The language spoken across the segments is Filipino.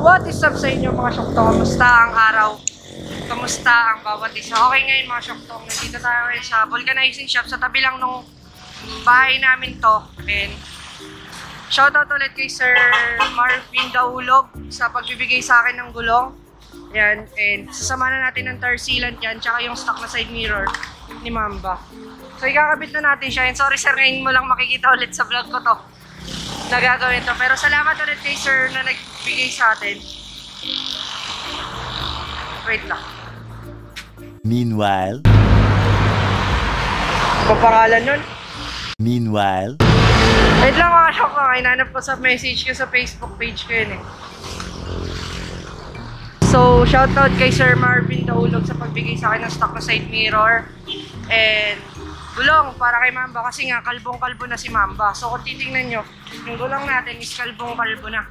What is up sa inyo mga Shoktong? Kamusta ang araw? Kamusta ang bawat isa? Okay ngayon mga Shoktong. Nandito tayo ngayon sa vulcanizing shop. Sa tabi lang nung bahay namin to. And shoutout ulit kay Sir Marvin Daulog sa pagbibigay sa akin ng gulong. Yan. And sasama na natin ng tar sealant yan. Tsaka yung stock na side mirror ni Mamba. So ikakabit na natin siya. And sorry sir, ngayon mo lang makikita ulit sa vlog ko to. Nagagawin to. Pero salamat ulit kay sir na nagbigay sa atin. Wait lang. Meanwhile. Ano pangalan nun? Meanwhile. Wait lang mga shock ko. Hinanap ko sa message ko sa Facebook page ko yun eh. So, shoutout kay Sir Marvin Daulog sa pagbigay sa akin ng stock na side mirror. And gulong para kay Mamba kasi nga kalbong-kalbo na si Mamba. So kung titingnan nyo, yung gulong natin is kalbong-kalbo na.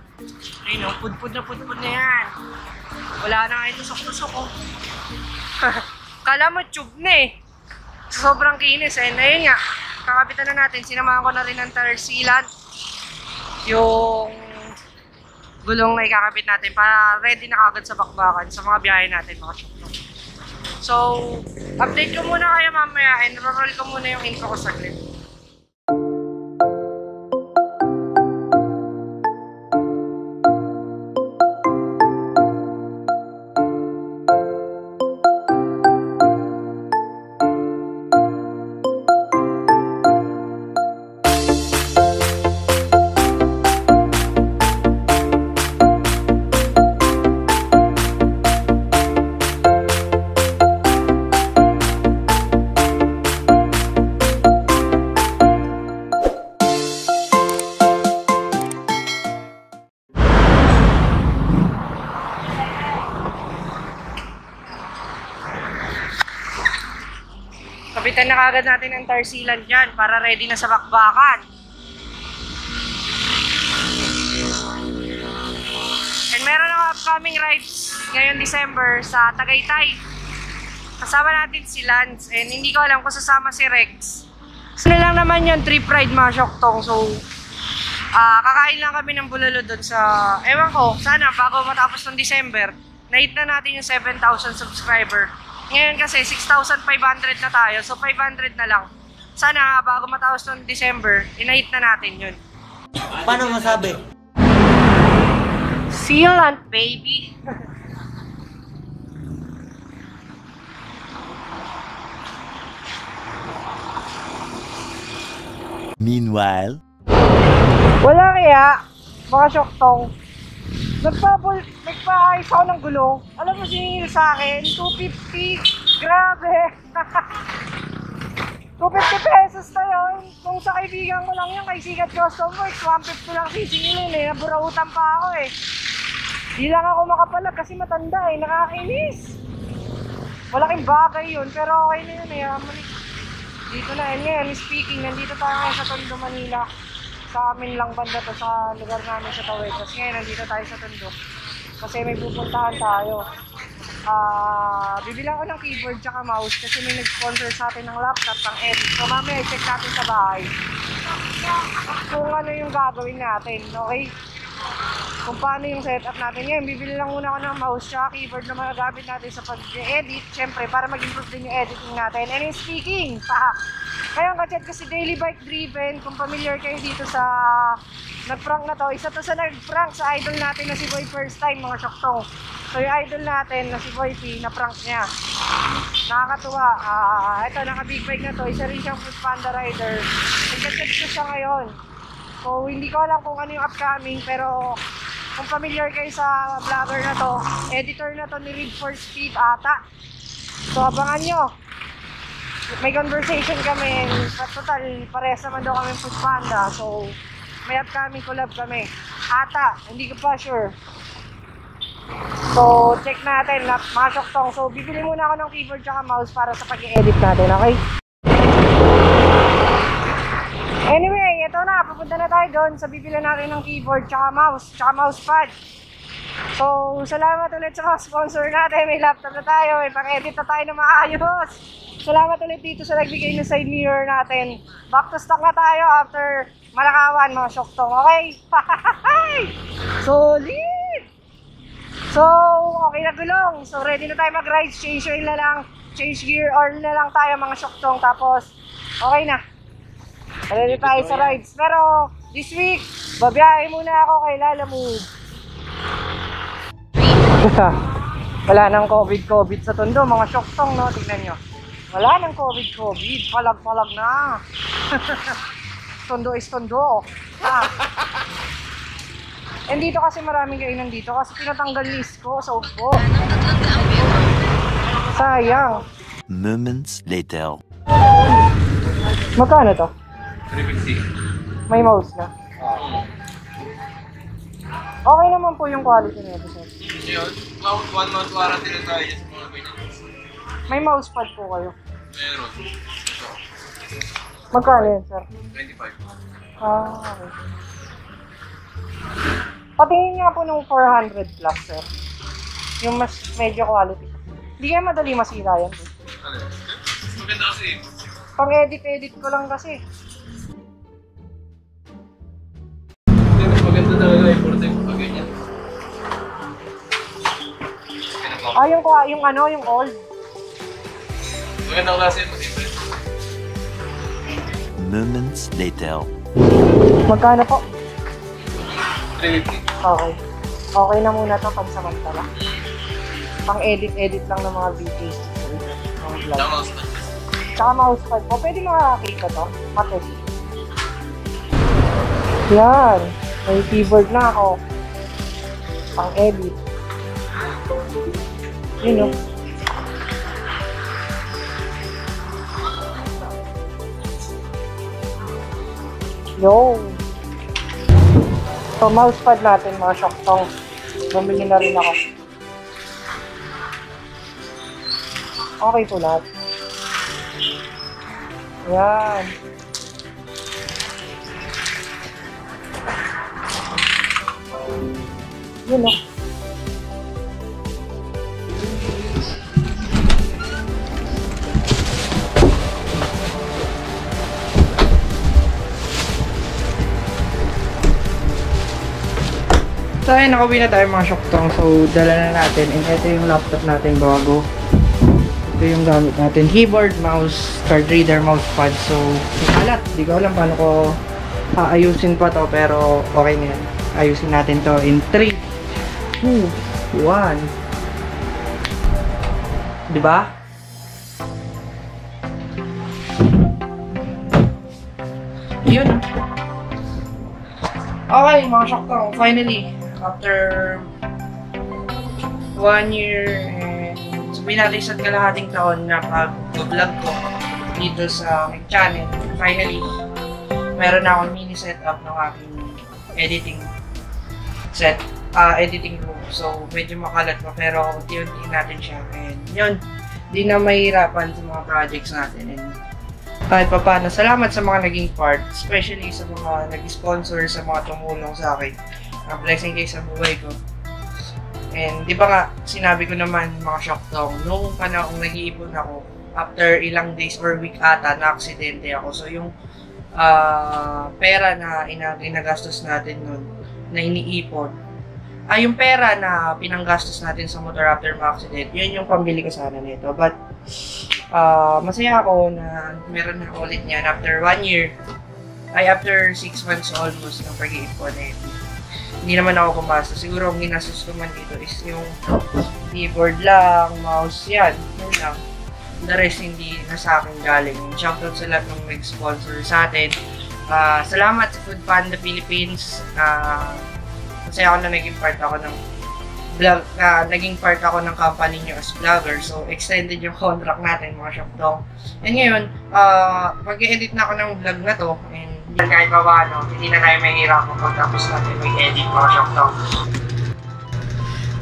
Ayun o, pudpud na yan. Wala na nga ito tusok-tusok o. Kala mo tube na eh. Sobrang kinis eh. Ayun nga, kakabitan na natin. Sinamahan ko na rin ng tar sealant. Yung gulong na ikakabit natin para ready na agad sa bakbakan sa mga biyahe natin mga Shoktong. So, update ko muna kayo mamaya and roll ko muna yung intro ko saglit. Kapitan na kagad natin ang tar sealant dyan para ready na sa bakbakan. And meron ang upcoming rides ngayon December sa Tagaytay. Kasama natin si Lance and hindi ko alam kung sasama si Rex. Gusto lang naman yung trip ride mga Shoktong. So, kakain lang kami ng bulalo dun sa, ewan ko, sana bago matapos ng December, na-hit na natin yung 7,000 subscriber. Ngayon kasi 6,500 na tayo, so 500 na lang. Sana bago matapos ng December, inahit na natin yun. Paano masabi? Sealant, baby! Meanwhile. Wala kaya, mga Shoktong. Nagpa-ayos ako ng gulong. Alam mo siningil sa akin, 250. Grabe! 250 pesos na yun. Kung sa kaibigan ko lang yun, kay Sigat Custom Works, 150 lang sisingilin eh. Naburautan pa ako eh. Di lang ako makapalag kasi matanda eh. Nakakinis. Malaking bagay yun, pero okay na yun eh. Dito na yun ngayon, speaking, nandito tayo ngayon sa Tondo, Manila. Sa amin lang banda to, sa lugar namin sa Tawetas. Ngayon, nandito tayo sa Tondo. Kasi may pupuntahan tayo. Bibilang ko ng keyboard tsaka mouse kasi may nag-sponsor sa atin ng laptop, ng edit. So mamaya i-check natin sa bahay kung ano yung gagawin natin, okay? Kung paano yung setup natin. Ngayon, bibili lang muna ako ng mouse tsaka keyboard na magagamit natin sa pag-edit. Siyempre, para mag-improve din yung editing natin. And in speaking, ngayon ka-chat ko si Daily Bike Driven. Kung familiar kayo dito sa nag-prank na to, isa to sa nag-prank sa idol natin na si Boy First Time, mga Shoktong. So yung idol natin na si Boy P, na-prank niya. Nakakatuwa. Ito, naka-big bike na to. Isa rin siyang Food Panda rider. Nag-chat ko siya ngayon. So hindi ko alam kung ano yung upcoming, pero kung familiar kayo sa vlogger na to, editor na to ni Read for Speed ata. So abangan nyo. May conversation kami. Total, parehas naman daw kami Food Panda. So may upcoming collab kami. Ata, hindi ko pa sure. So check natin, mga Shoktong. So bibili muna ako ng keyboard tsaka mouse para sa pag-i-edit natin, okay? Anyway, ito na, pupunta na tayo doon sa bibili natin ng keyboard tsaka mousepad. So, salamat ulit sa mga sponsor natin. May laptop na tayo, may pang-edit na tayo na maayos. Salamat ulit dito sa nagbigay ng side mirror natin. Back to stock na tayo after Malakawan, mga Shoktong, okay? Solid! So, okay na gulong. So, ready na tayo mag-ride. Change oil na lang. Change gear oil na lang tayo mga Shoktong. Tapos, okay na. Ready tayo sa rides. Pero, this week, babiyahe muna ako kay Lala Move. Wala nang COVID sa Tondo, mga Shoktong, no? Tignan nyo. Wala nang COVID. Palag-palag na. Tondo is Tondo. And dito kasi maraming kainan dito kasi pinatanggal list ko sa upo. Sayang. Moments later. Magkano to? 350. May mouse na. Okay naman po yung quality nito, sir. Yun, 1 month warranty na tayo sa mga ganyan. May mousepad po kayo. Meron. Ito, Magkano yun, sir? 25. Okay. Patingin nga po ng 400 plus, sir. Yung mas medyo quality. Hindi kaya madali masira yan. Ano? Maganda kasi. Pang-edit ko lang kasi. Maganda talaga i-protect pag ganyan. Yung old. Maganda klase mo, simple. Moments later. Magkano po? 350. Okay. Okay na muna to pansamantala. Pang-edit lang ng mga videos. Mga vlog. Tsaka mousepad. Tsaka mousepad po. Pwede makakita to? Matest. Yan. May keyboard na ako. Pang-edit. Yun o. Yo. So, mousepad natin mga Shoktong. Bumili na rin ako. Okay po lahat. Yan. Yun o. So ayun, nakauwi na tayo mga Shoktong. So dala na natin. And ito yung laptop natin bago. Ito yung gamit natin. Keyboard, mouse, card reader, mousepad. So alat. Di ko alam paano ko aayusin pa to. Pero okay na yan. Ayusin natin to in 3, 2, 1. Diba? Yun. Okay mga Shoktong. Finally. After 1 year and sabihin natin isa't kalahating taon na pag-vlog ko dito sa aking channel, finally, meron na akong mini setup ng aking editing room. So, medyo makalat pa pero unti-unti natin siya. And yun, di na mahirapan sa mga projects natin. And kahit pa paano, salamat sa mga naging part, especially sa mga nag-sponsor, sa mga tumulong sa akin. Blessing kayo sa buhay ko. And di ba nga, sinabi ko naman mga Shoktong, noong panahon nag-iipon ako, after ilang days or week ata, na-aksidente ako. So yung pera na ginagastos natin nun, na iniipon, yung pera na pinanggastos natin sa motor after ma-accident, yun yung pambili ko sana nito. But masaya ako na meron na ulit niyan after 1 year, after 6 months almost ng pag-iipon hindi naman ako kumasa. Siguro ang ginastos ko man dito is yung keyboard lang, mouse, yan lang. The rest hindi na sa akin galing. Shoutout sa lahat ng nag-sponsor sa atin. Salamat sa Food Panda Philippines. Masaya ako na naging part ako ng vlog, naging part ako ng company nyo as vlogger. So, extended yung contract natin mga Shoktong. And ngayon, mag-edit na ako ng vlog na to. And kahit pa ba, hindi na tayo mahihirap kung pagtapos natin mag-edit mga Shoktong.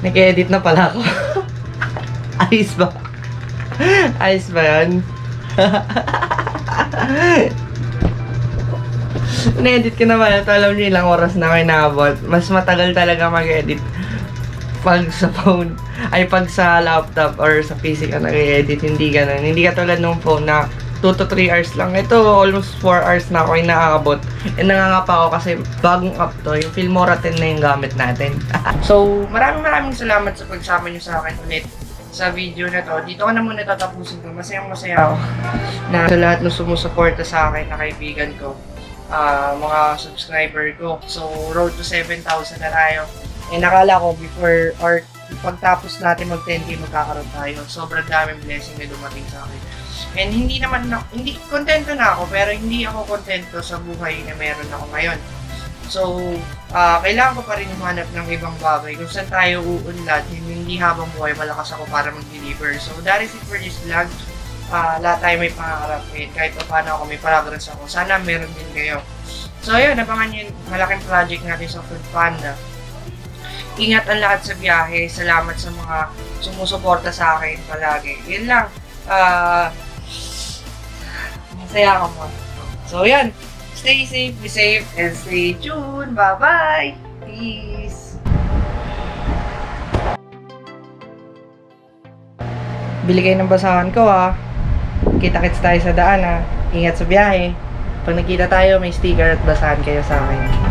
Nag-edit na pala ako. Ayos ba? Ayos ba yan? Na-edit ko naman. Ito alam nyo ilang oras na kayo naabot. Mas matagal talaga mag-edit pag sa phone. Pag sa laptop or sa PC ka nag-edit. Hindi ganun. Hindi katulad ng phone na 2 to 3 hours lang. Ito, almost 4 hours na ako yung nakakabot. And nangangapa ako kasi bagong up to. Yung Filmora 10 na yung gamit natin. So, maraming salamat sa pagsama nyo sa akin ulit sa video na to. Dito ko na muna tatapusin ko. Masaya ako na sa lahat ng sumusuporta sa akin na kaibigan ko. Mga subscriber ko. So, road to 7,000 na tayo. And nakala ko before or pagtapos natin mag 10K magkakaroon tayo. Sobrang daming blessing na dumating sa akin. And hindi kontento na ako, pero hindi ako kontento sa buhay na meron ako ngayon. So, kailangan ko pa rin humanap ng ibang bagay kung saan tayo uunlad, hindi habang buhay malakas ako para mag-deliver. So, that is it for this vlog. Lahat tayo may pangarap, kahit pa paano ako may progress ako. Sana meron din kayo. So, ayun, abangan nyo yung malaking project natin sa Food Panda. Ingat ang lahat sa biyahe. Salamat sa mga sumusuporta sa akin palagi. Yun lang. Masaya ako mo. So, yan. Stay safe, be safe, and stay tuned. Bye-bye! Peace! Bili kayo ng basahan ko, ha. Kita-kits tayo sa daan, ha. Ingat sa biyahe. Pag nakita tayo, may sticker at basahan kayo sa akin.